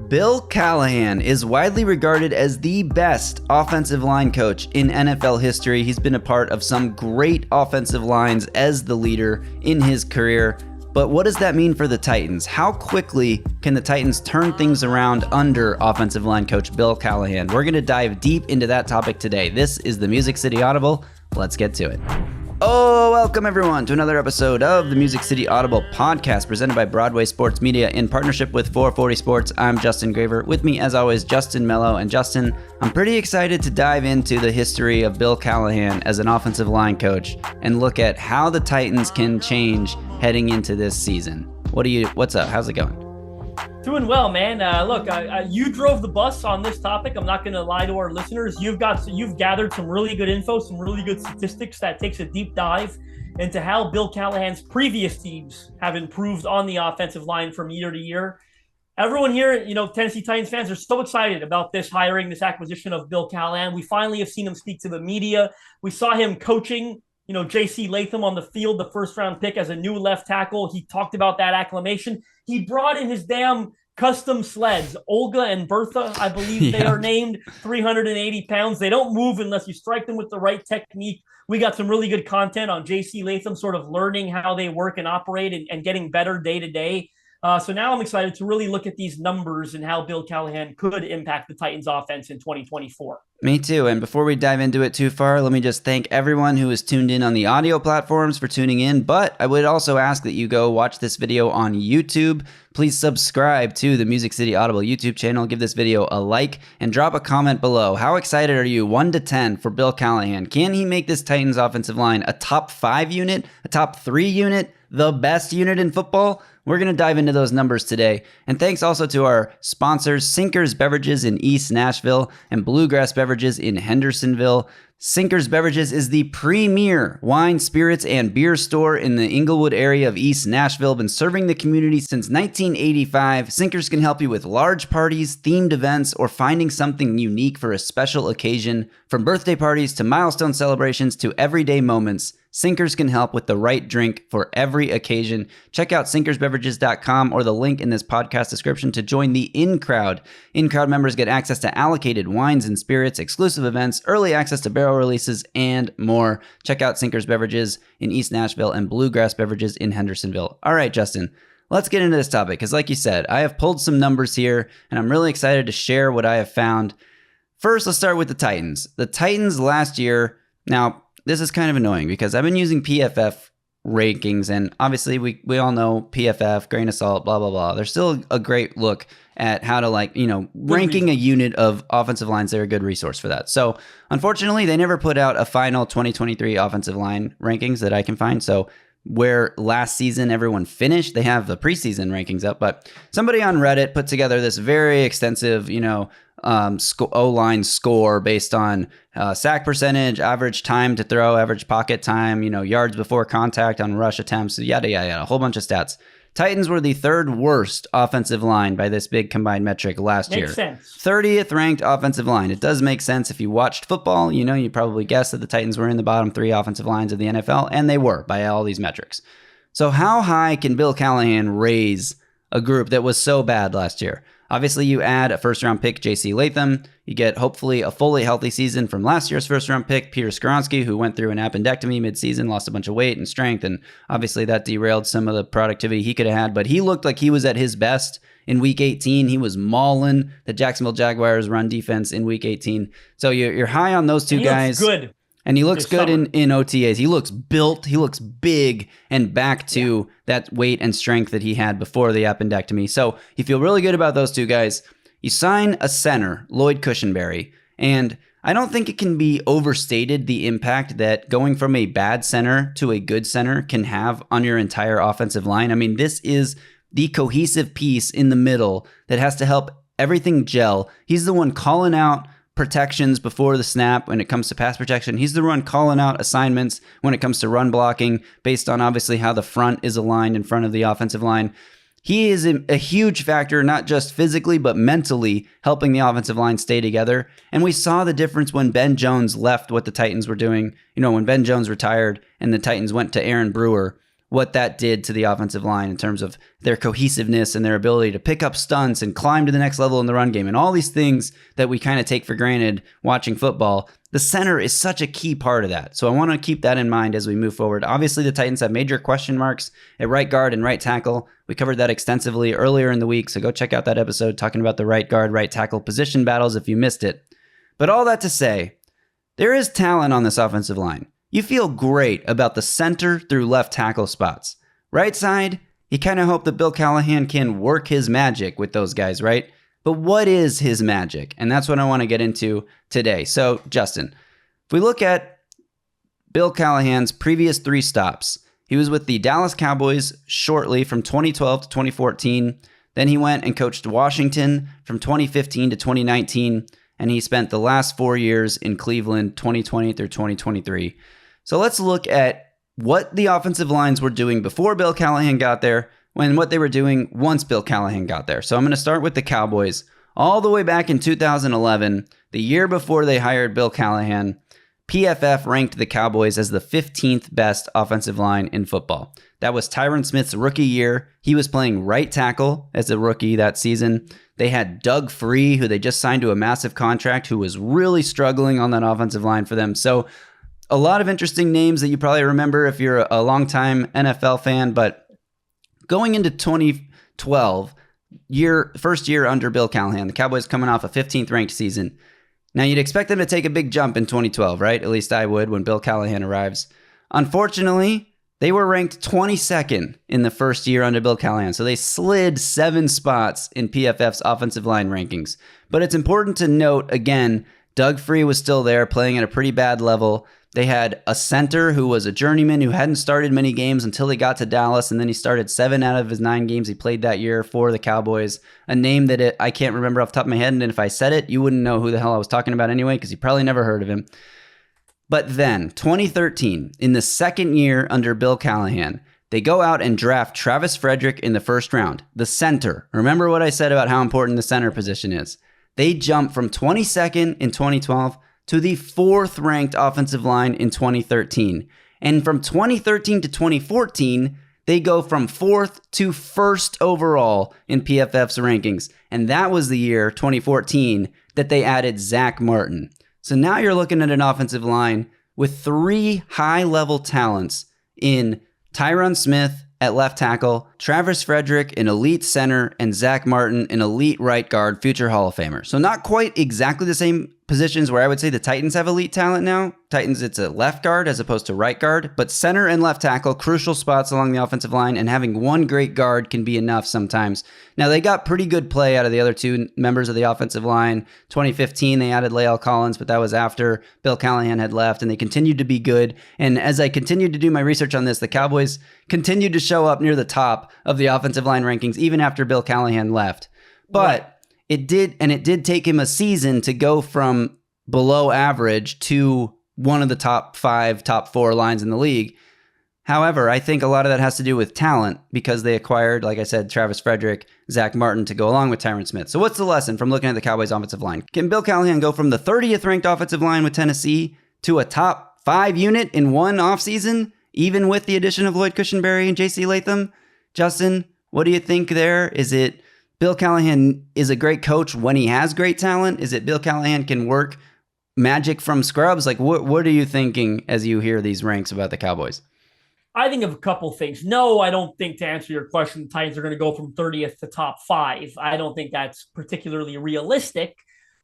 Bill Callahan is widely regarded as the best offensive line coach in NFL history. He's been a part of some great offensive lines as the leader in his career. But what does that mean for the Titans? How quickly can the Titans turn things around under offensive line coach Bill Callahan? We're going to dive deep into that topic today. This is the Music City Audible. Let's get to it. Oh, welcome everyone to another episode of the Music City Audible podcast presented by Broadway Sports Media in partnership with 440 Sports. I'm Justin Graver. With me, as always, Justin Melo. And Justin, I'm pretty excited to dive into the history of Bill Callahan as an offensive line coach and look at how the Titans can change heading into this season. What's up? How's it going? Doing well, man. Look, you drove the bus on this topic. I'm not going to lie to our listeners. You've gathered some really good info, some really good statistics that takes a deep dive into how Bill Callahan's previous teams have improved on the offensive line from year to year. Everyone here, Tennessee Titans fans are so excited about this hiring, this acquisition of Bill Callahan. We finally have seen him speak to the media. We saw him coaching, J.C. Latham on the field, the first-round pick as a new left tackle. He talked about that acclamation. He brought in his damn custom sleds, Olga and Bertha, I believe they are named, 380 pounds. They don't move unless you strike them with the right technique. We got some really good content on J.C. Latham, sort of learning how they work and operate and getting better day to day. So now I'm excited to really look at these numbers and how Bill Callahan could impact the Titans offense in 2024. Me too. And before we dive into it too far, let me just thank everyone who is tuned in on the audio platforms for tuning in. But I would also ask that you go watch this video on YouTube. Please subscribe to the Music City Audible YouTube channel. Give this video a like and drop a comment below. How excited are you, 1 to 10, for Bill Callahan? Can he make this Titans offensive line a top 5 unit, a top 3 unit, the best unit in football? We're going to dive into those numbers today. And thanks also to our sponsors, Sinkers Beverages in East Nashville and Bluegrass Beverages in Hendersonville. Sinkers Beverages is the premier wine, spirits, and beer store in the Inglewood area of East Nashville. Been serving the community since 1985. Sinkers can help you with large parties, themed events, or finding something unique for a special occasion. From birthday parties to milestone celebrations to everyday moments, Sinkers can help with the right drink for every occasion. Check out sinkersbeverages.com or the link in this podcast description to join the In-Crowd. In-Crowd members get access to allocated wines and spirits, exclusive events, early access to barrel releases, and more. Check out Sinkers Beverages in East Nashville and Bluegrass Beverages in Hendersonville. All right, Justin, let's get into this topic because like you said, I have pulled some numbers here and I'm really excited to share what I have found. First, let's start with the Titans. The Titans last year, now, this is kind of annoying because I've been using PFF rankings, and obviously we all know PFF, grain of salt, blah, blah, blah. There's still a great look at how to ranking a unit of offensive lines. They're a good resource for that. So unfortunately, they never put out a final 2023 offensive line rankings that I can find. So where last season everyone finished, they have the preseason rankings up, but somebody on Reddit put together this very extensive, O-line score based on sack percentage, average time to throw, average pocket time, yards before contact on rush attempts, yada, yada, yada, a whole bunch of stats. Titans were the third worst offensive line by this big combined metric last year. Makes sense. 30th ranked offensive line. It does make sense if you watched football. You probably guessed that the Titans were in the bottom 3 offensive lines of the NFL, and they were by all these metrics. So how high can Bill Callahan raise a group that was so bad last year? Obviously, you add a first-round pick, J.C. Latham. You get, hopefully, a fully healthy season from last year's first-round pick, Peter Skoronski, who went through an appendectomy mid-season, lost a bunch of weight and strength, and obviously that derailed some of the productivity he could have had. But he looked like he was at his best in Week 18. He was mauling the Jacksonville Jaguars' run defense in Week 18. So you're high on those two guys. He looks good. And he looks good in OTAs. He looks built. He looks big and back to that weight and strength that he had before the appendectomy. So you feel really good about those two guys. You sign a center, Lloyd Cushenberry, and I don't think it can be overstated the impact that going from a bad center to a good center can have on your entire offensive line. I mean, this is the cohesive piece in the middle that has to help everything gel. He's the one calling out protections before the snap when it comes to pass protection. He's the one calling out assignments when it comes to run blocking based on obviously how the front is aligned in front of the offensive line. He is a huge factor, not just physically, but mentally helping the offensive line stay together. And we saw the difference when Ben Jones left what the Titans were doing. When Ben Jones retired and the Titans went to Aaron Brewer, what that did to the offensive line in terms of their cohesiveness and their ability to pick up stunts and climb to the next level in the run game and all these things that we kind of take for granted watching football. The center is such a key part of that. So I want to keep that in mind as we move forward. Obviously, the Titans have major question marks at right guard and right tackle. We covered that extensively earlier in the week, so go check out that episode talking about the right guard, right tackle position battles if you missed it. But all that to say, there is talent on this offensive line. You feel great about the center through left tackle spots. Right side, you kind of hope that Bill Callahan can work his magic with those guys, right? But what is his magic? And that's what I want to get into today. So, Justin, if we look at Bill Callahan's previous 3 stops, he was with the Dallas Cowboys shortly from 2012 to 2014. Then he went and coached Washington from 2015 to 2019. And he spent the last 4 years in Cleveland, 2020 through 2023. So let's look at what the offensive lines were doing before Bill Callahan got there and what they were doing once Bill Callahan got there. So I'm going to start with the Cowboys. All the way back in 2011, the year before they hired Bill Callahan, PFF ranked the Cowboys as the 15th best offensive line in football. That was Tyron Smith's rookie year. He was playing right tackle as a rookie that season. They had Doug Free, who they just signed to a massive contract, who was really struggling on that offensive line for them. So a lot of interesting names that you probably remember if you're a longtime NFL fan. But going into 2012, first year under Bill Callahan, the Cowboys coming off a 15th ranked season. Now, you'd expect them to take a big jump in 2012, right? At least I would when Bill Callahan arrives. Unfortunately, they were ranked 22nd in the first year under Bill Callahan, so they slid 7 spots in PFF's offensive line rankings. But it's important to note, again, Doug Free was still there, playing at a pretty bad level. They had a center who was a journeyman who hadn't started many games until he got to Dallas, and then he started 7 out of his 9 games he played that year for the Cowboys. A name that I can't remember off the top of my head, and if I said it, you wouldn't know who the hell I was talking about anyway, because you probably never heard of him. But then, 2013, in the second year under Bill Callahan, they go out and draft Travis Frederick in the first round, the center. Remember what I said about how important the center position is. They jump from 22nd in 2012 to the 4th ranked offensive line in 2013. And from 2013 to 2014, they go from 4th to 1st overall in PFF's rankings. And that was the year, 2014, that they added Zach Martin. So now you're looking at an offensive line with 3 high-level talents in Tyron Smith at left tackle, Travis Frederick, an elite center, and Zach Martin, an elite right guard, future Hall of Famer. So not quite exactly the same positions where I would say the Titans have elite talent now. Titans, it's a left guard as opposed to right guard, but center and left tackle, crucial spots along the offensive line, and having one great guard can be enough sometimes. Now, they got pretty good play out of the other 2 members of the offensive line. 2015, they added Lael Collins, but that was after Bill Callahan had left, and they continued to be good. And as I continued to do my research on this, the Cowboys continued to show up near the top of the offensive line rankings, even after Bill Callahan left. But it did take him a season to go from below average to one of the top 5, top 4 lines in the league. However, I think a lot of that has to do with talent because they acquired, like I said, Travis Frederick, Zach Martin to go along with Tyron Smith. So what's the lesson from looking at the Cowboys offensive line? Can Bill Callahan go from the 30th ranked offensive line with Tennessee to a top 5 unit in one offseason, even with the addition of Lloyd Cushenberry and J.C. Latham? Justin, what do you think there? Is it Bill Callahan is a great coach when he has great talent? Is it Bill Callahan can work magic from scrubs? Like, what are you thinking as you hear these ranks about the Cowboys? I think of a couple things. No, I don't think, to answer your question, the Titans are going to go from 30th to top 5. I don't think that's particularly realistic.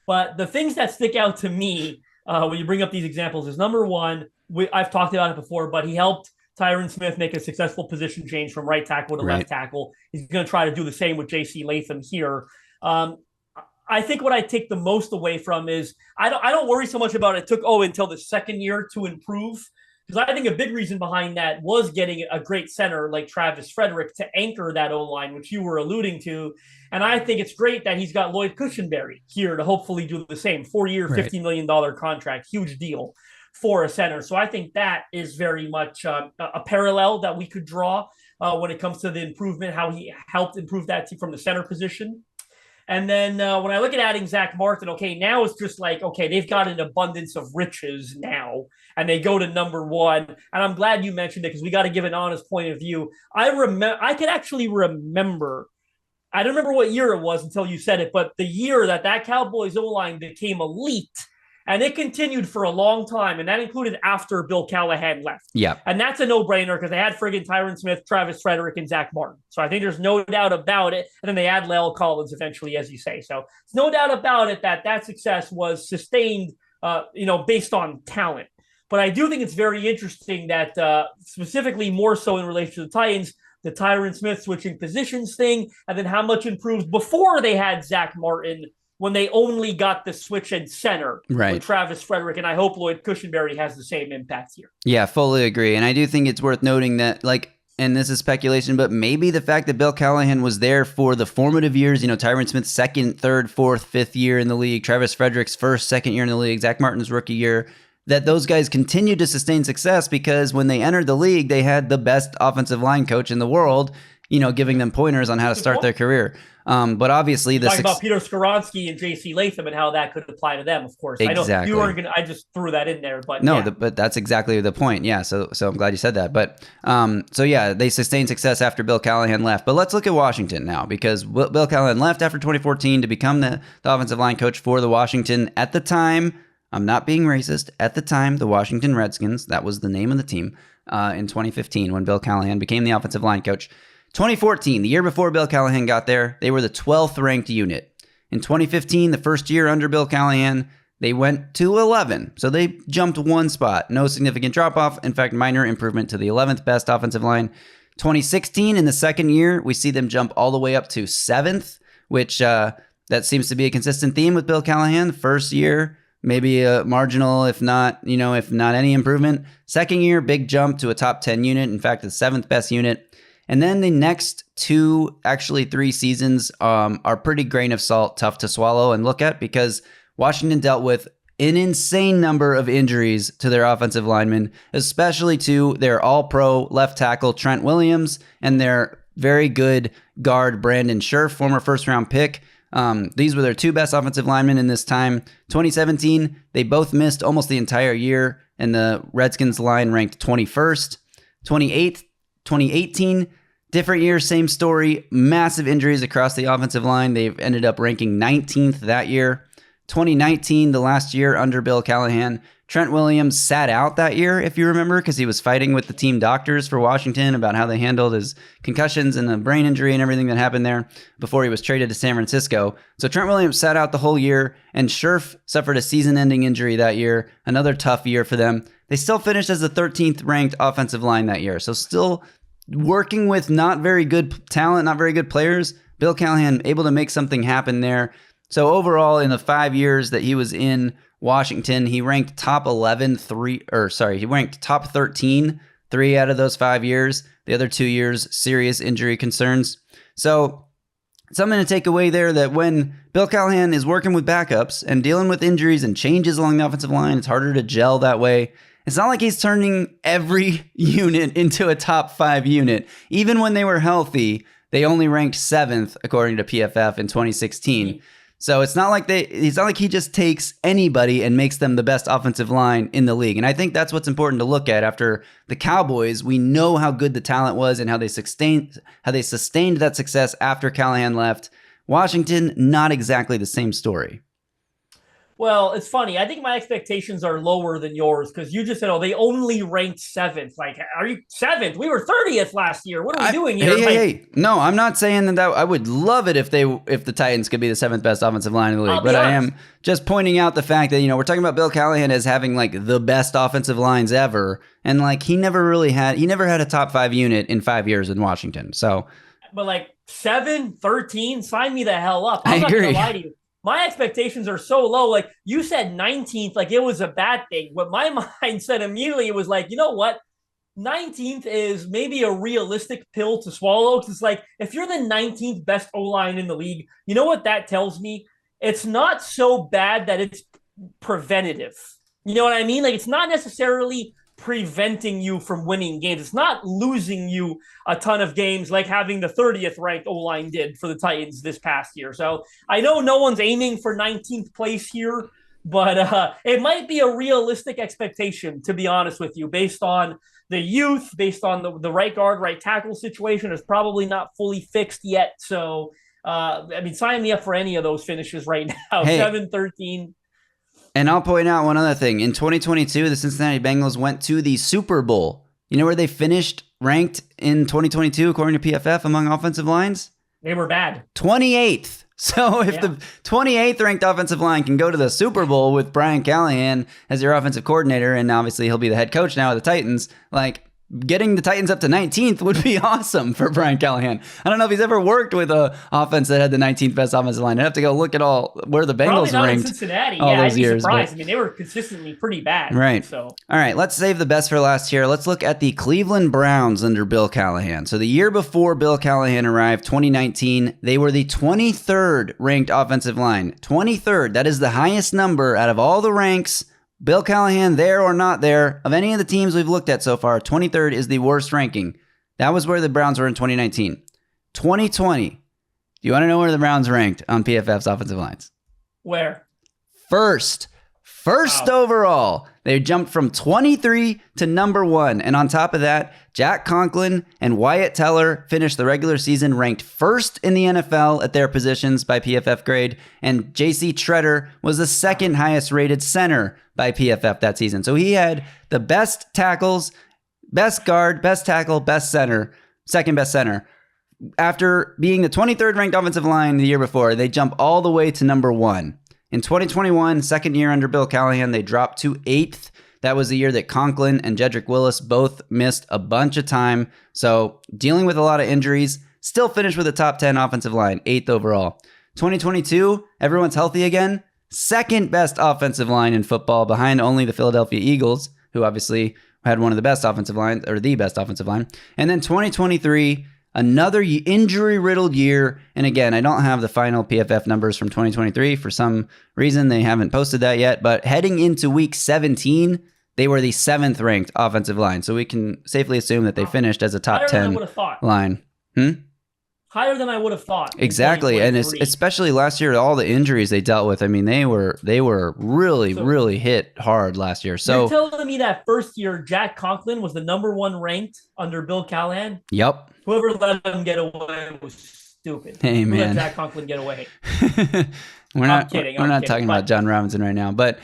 But the things that stick out to me when you bring up these examples is, number one, I've talked about it before, but he helped Tyron Smith make a successful position change from right tackle to left tackle. He's going to try to do the same with J.C. Latham here. I think what I take the most away from is I don't worry so much about it took until the second year to improve, because I think a big reason behind that was getting a great center like Travis Frederick to anchor that O-line, which you were alluding to. And I think it's great that he's got Lloyd Cushenberry here to hopefully do the same. 4-year, $50 million contract, huge deal for a center. So I think that is very much a parallel that we could draw when it comes to the improvement, how he helped improve that team from the center position. And then when I look at adding Zach Martin, okay, now it's just like, okay, they've got an abundance of riches now, and they go to number one. And I'm glad you mentioned it because we got to give an honest point of view. I can actually remember. I don't remember what year it was until you said it, but the year that Cowboys O-line became elite, and it continued for a long time, and that included after Bill Callahan left. Yeah. And that's a no-brainer because they had friggin' Tyron Smith, Travis Frederick, and Zach Martin. So I think there's no doubt about it. And then they add La'el Collins eventually, as you say. So there's no doubt about it that success was sustained, based on talent. But I do think it's very interesting that specifically more so in relation to the Titans, the Tyron Smith switching positions thing, and then how much improved before they had Zach Martin when they only got the switch at center with Travis Frederick. And I hope Lloyd Cushenberry has the same impact here. Yeah, fully agree. And I do think it's worth noting that, and this is speculation, but maybe the fact that Bill Callahan was there for the formative years, Tyron Smith's second, third, fourth, fifth year in the league, Travis Frederick's first, second year in the league, Zach Martin's rookie year, that those guys continued to sustain success because when they entered the league, they had the best offensive line coach in the world, giving them pointers on how to start their career. But obviously, talking about Peter Skoronski and J.C. Latham and how that could apply to them, of course. Exactly. I know you weren't going to. I just threw that in there, but no, yeah. But that's exactly the point. Yeah. So I'm glad you said that. But they sustained success after Bill Callahan left. But let's look at Washington now, because Bill Callahan left after 2014 to become the offensive line coach for the Washington. At the time, I'm not being racist. At the time, the Washington Redskins, that was the name of the team in 2015 when Bill Callahan became the offensive line coach. 2014, the year before Bill Callahan got there, they were the 12th ranked unit. In 2015, the first year under Bill Callahan, they went to 11. So they jumped one spot. No significant drop off. In fact, minor improvement to the 11th best offensive line. 2016, in the second year, we see them jump all the way up to 7th, which that seems to be a consistent theme with Bill Callahan. First year, maybe a marginal, if not any improvement. Second year, big jump to a top 10 unit. In fact, the 7th best unit. And then the next 3 seasons are pretty grain of salt, tough to swallow and look at, because Washington dealt with an insane number of injuries to their offensive linemen, especially to their all-pro left tackle Trent Williams and their very good guard Brandon Scherf, former first-round pick. These were their two best offensive linemen in this time. 2017, they both missed almost the entire year, and the Redskins line ranked 21st. 2018, different year, same story. Massive injuries across the offensive line. They've ended up ranking 19th that year. 2019, the last year under Bill Callahan, Trent Williams sat out that year, if you remember, because he was fighting with the team doctors for Washington about how they handled his concussions and the brain injury and everything that happened there before he was traded to San Francisco. So Trent Williams sat out the whole year, and Scherf suffered a season-ending injury that year. Another tough year for them. They still finished as the 13th ranked offensive line that year. So still working with not very good talent, not very good players. Bill Callahan able to make something happen there. So overall, in the 5 years that he was in Washington, he ranked top 11, he ranked top 13, 3 out of those 5 years. The other 2 years, serious injury concerns. So something to take away there, that when Bill Callahan is working with backups and dealing with injuries and changes along the offensive line, it's harder to gel that way. It's not like he's turning every unit into a top 5 unit. Even when they were healthy, they only ranked 7th according to PFF in 2016. So it's not like he just takes anybody and makes them the best offensive line in the league. And I think that's what's important to look at. After the Cowboys, we know how good the talent was and how they sustained that success after Callahan left. Washington, not exactly the same story. Well, it's funny. I think my expectations are lower than yours, because you just said, they only ranked 7th. Like, are you 7th? We were 30th last year. What are we doing here? Hey. No, I'm not saying that I would love it if the Titans could be the 7th best offensive line in the league. But I am just pointing out the fact that, we're talking about Bill Callahan as having the best offensive lines ever. And he never had a top 5 unit in 5 years in Washington. So, but 7, 13, sign me the hell up. I agree. I'm not going to lie to you. My expectations are so low. You said 19th, it was a bad thing. But my mind said immediately, it was you know what? 19th is maybe a realistic pill to swallow. Because it's if you're the 19th best O-line in the league, you know what that tells me? It's not so bad that it's preventative. You know what I mean? It's not necessarily preventing you from winning games. It's not losing you a ton of games like having the 30th ranked O-line did for the Titans this past year. So I know no one's aiming for 19th place here, but it might be a realistic expectation, to be honest with you, based on the youth, based on the right guard, right tackle situation is probably not fully fixed yet. So, I mean, sign me up for any of those finishes right now. Hey. 7-13. And I'll point out one other thing. In 2022, the Cincinnati Bengals went to the Super Bowl. You know where they finished ranked in 2022, according to PFF, among offensive lines? They were bad. 28th. So if the 28th ranked offensive line can go to the Super Bowl with Brian Callahan as your offensive coordinator, and obviously he'll be the head coach now of the Titans, like, getting the Titans up to 19th would be awesome for Brian Callahan. I don't know if he's ever worked with an offense that had the 19th best offensive line. I'd have to go look at where the Bengals Probably not ranked in Cincinnati. all those I'd be years. surprised. I mean, they were consistently pretty bad. Right. So, all right, let's save the best for last here. Let's look at the Cleveland Browns under Bill Callahan. So the year before Bill Callahan arrived, 2019, they were the 23rd ranked offensive line. 23rd. That is the highest number out of all the ranks. Bill Callahan, there or not there, of any of the teams we've looked at so far, 23rd is the worst ranking. That was where the Browns were in 2019. 2020, do you want to know where the Browns ranked on PFF's offensive lines? where? First overall. They jumped from 23 to number 1. And on top of that, Jack Conklin and Wyatt Teller finished the regular season ranked first in the NFL at their positions by PFF grade. And J.C. Tretter was the second highest rated center by PFF that season. So he had the best tackles, best guard, best tackle, best center, second best center. After being the 23rd ranked offensive line the year before, they jump all the way to number 1. In 2021, second year under Bill Callahan, they dropped to 8th. That was the year that Conklin and Jedrick Willis both missed a bunch of time. So dealing with a lot of injuries, still finished with a top 10 offensive line, 8th overall. 2022, everyone's healthy again. Second best offensive line in football, behind only the Philadelphia Eagles, who obviously had one of the best offensive lines, or the best offensive line. And then 2023, another injury-riddled year. And again, I don't have the final PFF numbers from 2023. For some reason, they haven't posted that yet. But heading into week 17, they were the 7th ranked offensive line. So we can safely assume that they finished as a top 10 line. Higher than I would have thought. Exactly. And especially last year, all the injuries they dealt with. I mean, they were really hit hard last year. So you're telling me that first year, Jack Conklin was the number 1 ranked under Bill Callahan? Yep. Whoever let him get away was stupid. Hey, man. Who let Jack Conklin get away? We're not talking about John Robinson right now. But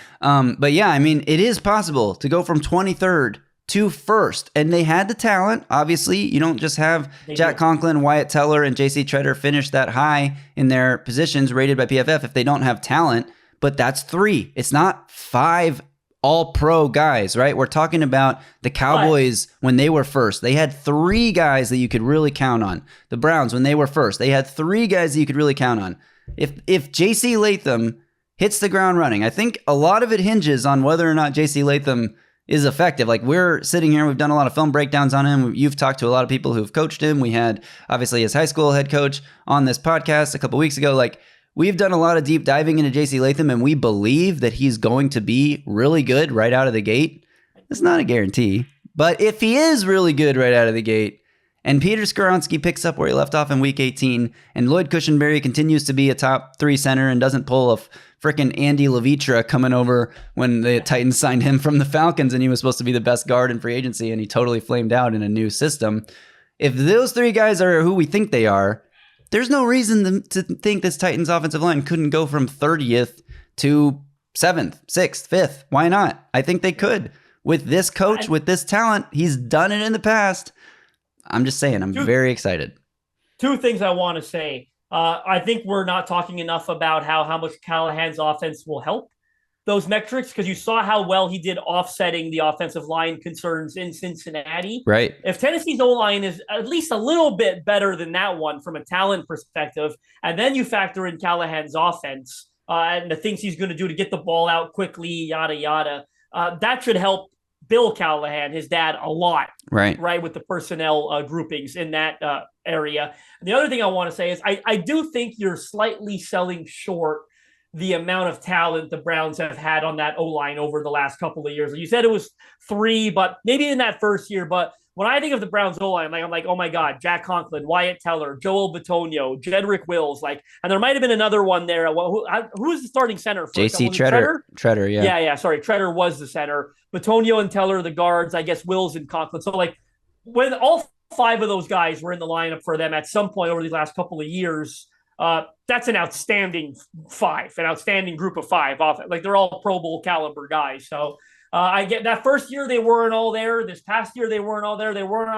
yeah, I mean, it is possible to go from 23rd to first. And they had the talent. Obviously, you don't just have Jack Conklin, Wyatt Teller, and J.C. Tretter finish that high in their positions rated by PFF if they don't have talent. But that's 3. It's not 5 all-pro guys, right? We're talking about the Cowboys when they were first. They had 3 guys that you could really count on. The Browns, when they were first, they had 3 guys that you could really count on. If J.C. Latham hits the ground running, I think a lot of it hinges on whether or not J.C. Latham is effective. Like, we're sitting here, we've done a lot of film breakdowns on him. You've talked to a lot of people who've coached him. We had, obviously, his high school head coach on this podcast a couple weeks ago. Like, we've done a lot of deep diving into J.C. Latham, and we believe that he's going to be really good right out of the gate. It's not a guarantee, but if he is really good right out of the gate, and Peter Skoronski picks up where he left off in Week 18, and Lloyd Cushenberry continues to be a top 3 center and doesn't pull a freaking Andy Levitra coming over when the Titans signed him from the Falcons and he was supposed to be the best guard in free agency and he totally flamed out in a new system. If those 3 guys are who we think they are, there's no reason to think this Titans offensive line couldn't go from 30th to 7th, 6th, 5th. Why not? I think they could. With this coach, with this talent, he's done it in the past. I'm just saying, I'm very excited. 2 things I want to say. I think we're not talking enough about how much Callahan's offense will help those metrics, because you saw how well he did offsetting the offensive line concerns in Cincinnati. Right. If Tennessee's O-line is at least a little bit better than that one from a talent perspective, and then you factor in Callahan's offense and the things he's going to do to get the ball out quickly, yada, yada, that should help Bill Callahan, his dad, a lot. Right, with the personnel groupings in that area. And the other thing I want to say is I do think you're slightly selling short the amount of talent the Browns have had on that O-line over the last couple of years. You said it was 3, but maybe in that first year. But when I think of the Browns O-line, I'm like, oh my God, Jack Conklin, Wyatt Teller, Joel Bitonio, Jedrick Wills, and there might have been another one there. Who was the starting center for JC Treader? Treader, yeah. Yeah, sorry. Treader was the center. Bitonio and Teller, the guards, I guess Wills and Conklin. So when all 5 of those guys were in the lineup for them at some point over the last couple of years, that's an outstanding 5, an outstanding group of 5. They're all Pro Bowl caliber guys. So I get that first year they weren't all there. This past year they weren't all there. They weren't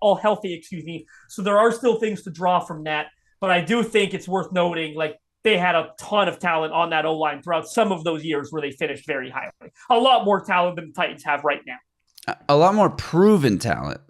all healthy, excuse me. So there are still things to draw from that. But I do think it's worth noting, they had a ton of talent on that O-line throughout some of those years where they finished very highly. A lot more talent than the Titans have right now. A lot more proven talent.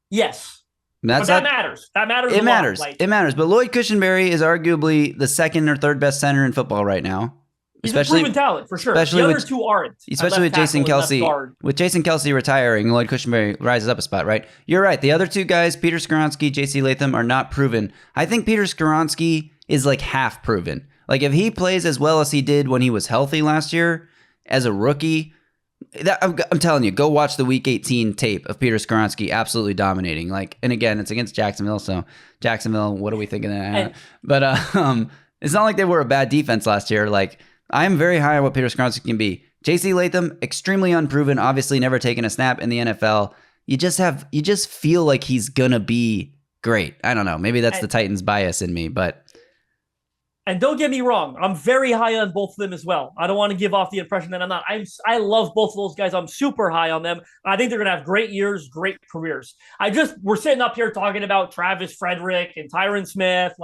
Yes. But that matters. That matters. It matters. It matters. But Lloyd Cushenberry is arguably the second or third best center in football right now. He's a proven talent for sure. The other 2 aren't. Especially with Jason Kelce. With Jason Kelce retiring, Lloyd Cushenberry rises up a spot, right? You're right. The other 2 guys, Peter Skoronski, JC Latham, are not proven. I think Peter Skoronski is half proven. If he plays as well as he did when he was healthy last year as a rookie, I'm telling you, go watch the Week 18 tape of Peter Skoronski absolutely dominating. And again, it's against Jacksonville, so Jacksonville, what are we thinking of that? But it's not like they were a bad defense last year. I'm very high on what Peter Skoronski can be. JC Latham, extremely unproven, obviously never taken a snap in the NFL. You just feel like he's gonna be great. I don't know. Maybe that's the Titans bias in me, but. And don't get me wrong, I'm very high on both of them as well. I don't want to give off the impression that I'm not. I love both of those guys. I'm super high on them. I think they're going to have great years, great careers. We're sitting up here talking about Travis Frederick and Tyron Smith.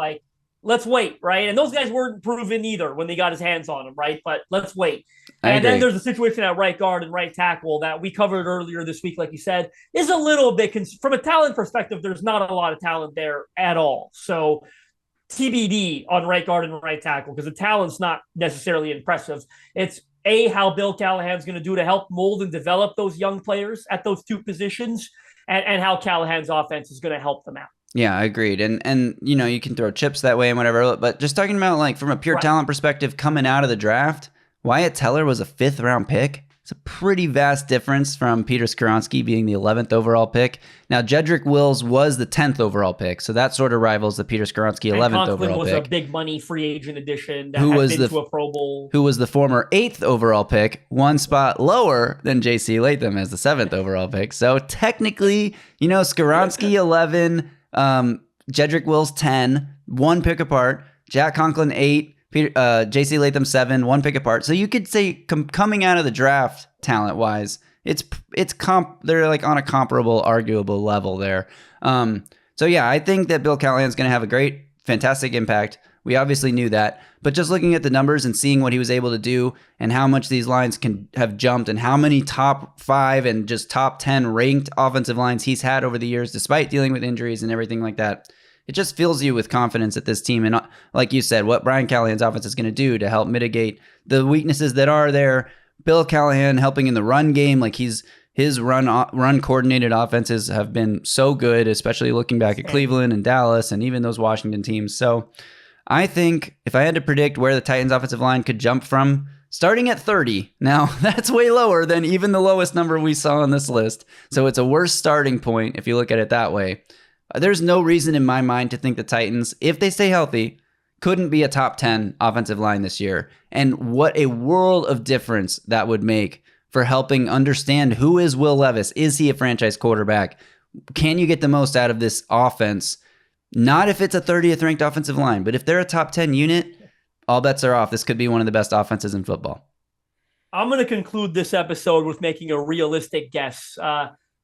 Let's wait, right? And those guys weren't proven either when they got his hands on them, right? But let's wait. And then there's a situation at right guard and right tackle that we covered earlier this week, like you said, is a little bit, from a talent perspective, there's not a lot of talent there at all. So TBD on right guard and right tackle, because the talent's not necessarily impressive. It's how Bill Callahan's going to do to help mold and develop those young players at those 2 positions, and how Callahan's offense is going to help them out. Yeah, I agreed. And you can throw chips that way and whatever, but just talking about from a pure talent perspective coming out of the draft, Wyatt Teller was a 5th round pick. It's a pretty vast difference from Peter Skoronski being the 11th overall pick. Now, Jedrick Wills was the 10th overall pick, so that sort of rivals the Peter Skoronski 11th overall was pick. Was a big money free agent addition that had been to a Pro Bowl. Who was the former 8th overall pick, 1 spot lower than JC Latham as the 7th overall pick. So technically, Skoronski 11, Jedrick Wills 10, 1 pick apart, Jack Conklin 8, JC Latham 7, 1 pick apart. So you could say coming out of the draft talent-wise, they're on a comparable, arguable level there. So yeah, I think that Bill Callahan's going to have a fantastic impact. We obviously knew that, but just looking at the numbers and seeing what he was able to do and how much these lines can have jumped and how many top 5 and just top 10 ranked offensive lines he's had over the years, despite dealing with injuries and everything like that, it just fills you with confidence at this team. And like you said, what Brian Callahan's offense is going to do to help mitigate the weaknesses that are there. Bill Callahan helping in the run game, his run coordinated offenses have been so good, especially looking back at Cleveland and Dallas and even those Washington teams. So I think if I had to predict where the Titans offensive line could jump from, starting at 30, now that's way lower than even the lowest number we saw on this list. So it's a worse starting point if you look at it that way. There's no reason in my mind to think the Titans, if they stay healthy, couldn't be a top 10 offensive line this year. And what a world of difference that would make for helping understand who is Will Levis. Is he a franchise quarterback? Can you get the most out of this offense? Not if it's a 30th ranked offensive line, but if they're a top 10 unit, all bets are off. This could be one of the best offenses in football. I'm going to conclude this episode with making a realistic guess.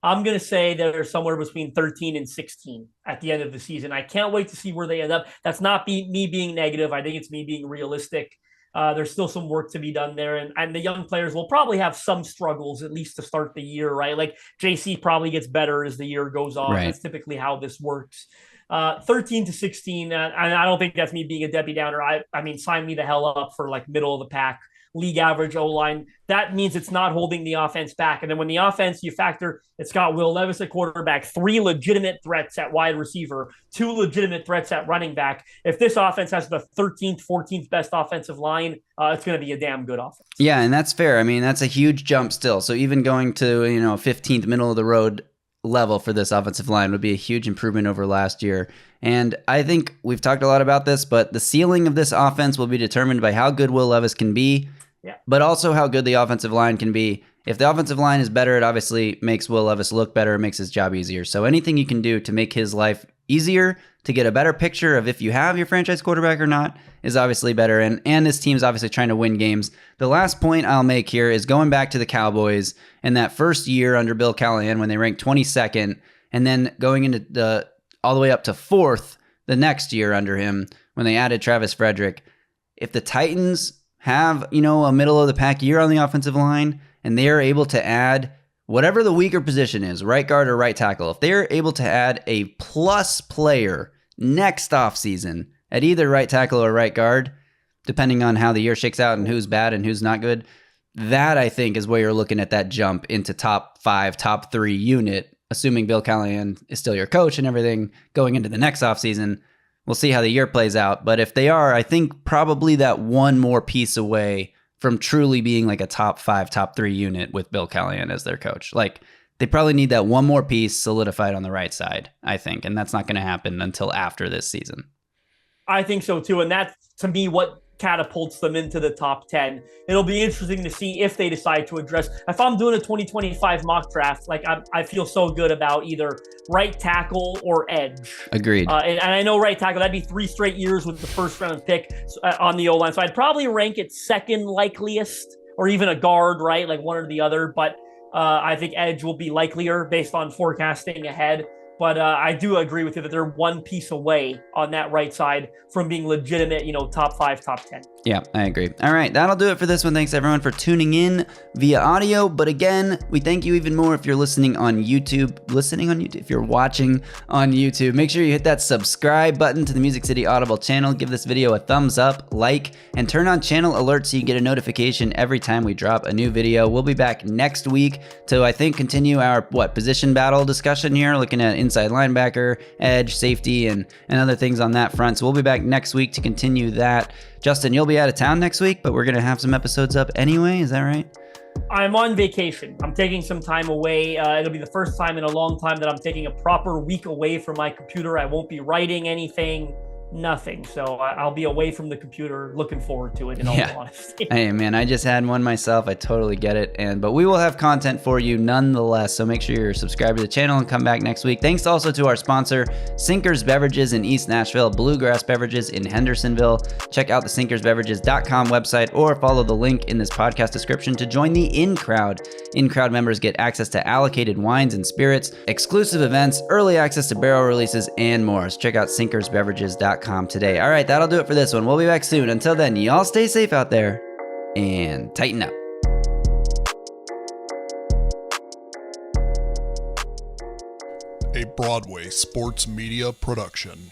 I'm going to say they're somewhere between 13 and 16 at the end of the season. I can't wait to see where they end up. That's not me being negative. I think it's me being realistic. There's still some work to be done there. And the young players will probably have some struggles, at least to start the year, right? JC probably gets better as the year goes on. Right. That's typically how this works. 13 to 16, and I don't think that's me being a Debbie Downer. I mean, sign me the hell up for middle of the pack league average O-line. That means it's not holding the offense back. And then when the offense, you factor, it's got Will Levis at quarterback, 3 legitimate threats at wide receiver, 2 legitimate threats at running back. If this offense has the 13th, 14th best offensive line, it's going to be a damn good offense. Yeah, and that's fair. I mean, that's a huge jump still. So even going to, 15th middle of the road level for this offensive line would be a huge improvement over last year. And I think we've talked a lot about this, but the ceiling of this offense will be determined by how good Will Levis can be, but also how good the offensive line can be. If the offensive line is better, it obviously makes Will Levis look better, it makes his job easier. So anything you can do to make his life easier, to get a better picture of if you have your franchise quarterback or not, is obviously better. And this team's obviously trying to win games. The last point I'll make here is going back to the Cowboys in that first year under Bill Callahan when they ranked 22nd, and then going into all the way up to 4th the next year under him when they added Travis Frederick. If the Titans have, a middle of the pack year on the offensive line and they are able to add whatever the weaker position is, right guard or right tackle, if they're able to add a plus player next offseason at either right tackle or right guard, depending on how the year shakes out and who's bad and who's not good, that I think is where you're looking at that jump into top 5, top 3 unit, assuming Bill Callahan is still your coach and everything going into the next offseason. We'll see how the year plays out. But if they are, I think probably that one more piece away from truly being like a top 5, top 3 unit with Bill Callahan as their coach. Like, they probably need that one more piece solidified on the right side, I think. And that's not going to happen until after this season. I think so too. And that's, to me, what catapults them into the top 10. It'll be interesting to see if they decide to address. If I'm doing a 2025 mock draft, like I feel so good about either right tackle or edge. Agreed. And I know right tackle, that'd be 3 straight years with the first round pick on the O-line. So I'd probably rank it second likeliest, or even a guard, right? Like one or the other. But I think edge will be likelier based on forecasting ahead. But I do agree with you that they're one piece away on that right side from being legitimate, top 5, top 10. Yeah, I agree. All right, that'll do it for this one. Thanks everyone for tuning in via audio. But again, we thank you even more if you're listening on YouTube. If you're watching on YouTube, make sure you hit that subscribe button to the Music City Audible channel. Give this video a thumbs up, like, and turn on channel alerts so you get a notification every time we drop a new video. We'll be back next week to, I think, continue our position battle discussion here, looking at inside linebacker, edge, safety, and other things on that front. So we'll be back next week to continue that. Justin, you'll be out of town next week, but we're going to have some episodes up anyway. Is that right? I'm on vacation. I'm taking some time away. It'll be the first time in a long time that I'm taking a proper week away from my computer. I won't be writing anything. Nothing. So I'll be away from the computer. Looking forward to it, in all honesty. Hey man, I just had one myself. I totally get it. But we will have content for you nonetheless. So make sure you're subscribed to the channel and come back next week. Thanks also to our sponsor, Sinkers Beverages in East Nashville, Bluegrass Beverages in Hendersonville. Check out the sinkersbeverages.com website or follow the link in this podcast description to join the In Crowd. In Crowd members get access to allocated wines and spirits, exclusive events, early access to barrel releases, and more. So check out sinkersbeverages.com today. All right, that'll do it for this one. We'll be back soon. Until then, y'all stay safe out there and tighten up. A Broadway sports media production.